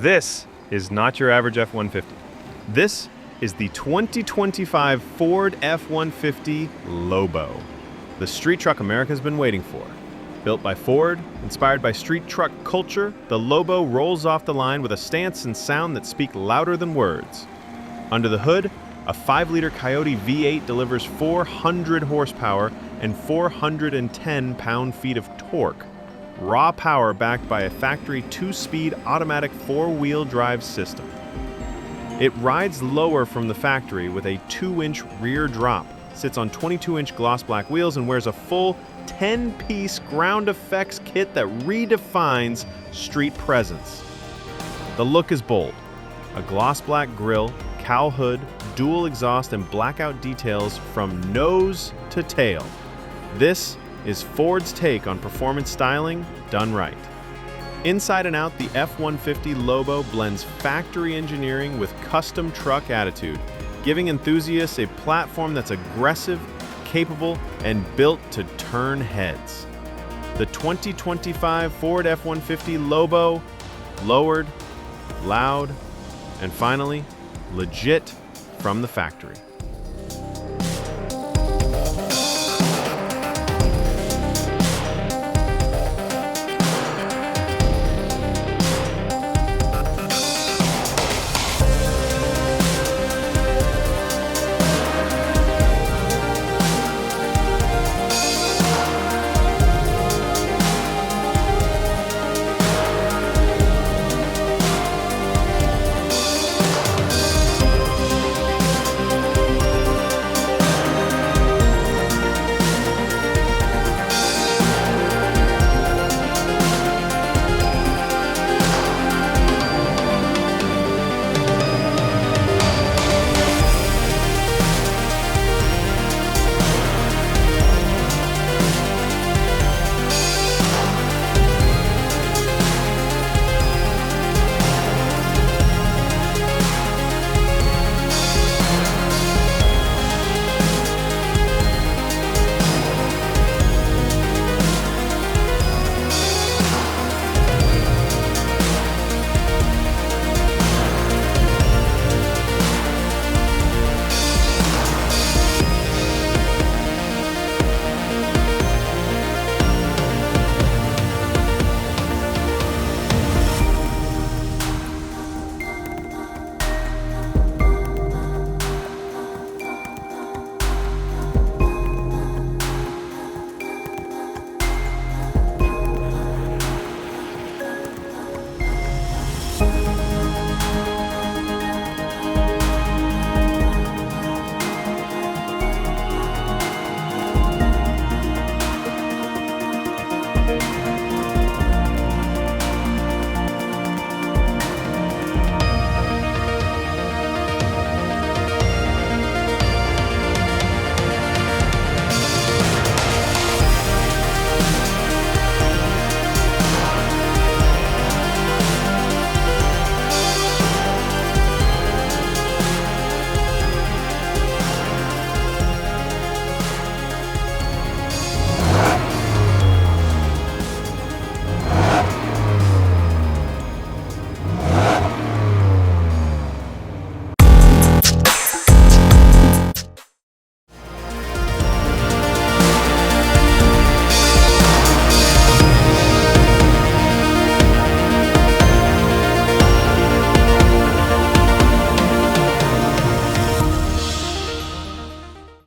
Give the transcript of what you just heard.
This is not your average F-150. This is the 2025 Ford F-150 Lobo, the street truck America's been waiting for. Built by Ford, inspired by street truck culture, the Lobo rolls off the line with a stance and sound that speak louder than words. Under the hood, a 5-liter Coyote V8 delivers 400 horsepower and 410 pound-feet of torque. Raw power backed by a factory 2-speed automatic 4-wheel drive system. It rides lower from the factory with a 2-inch rear drop, sits on 22-inch gloss black wheels, and wears a full 10-piece ground effects kit that redefines street presence. The look is bold. A gloss black grille, cowl hood, dual exhaust, and blackout details from nose to tail. This is Ford's take on performance styling done right. Inside and out, the F-150 Lobo blends factory engineering with custom truck attitude, giving enthusiasts a platform that's aggressive, capable, and built to turn heads. The 2025 Ford F-150 Lobo, lowered, loud, and finally, legit from the factory.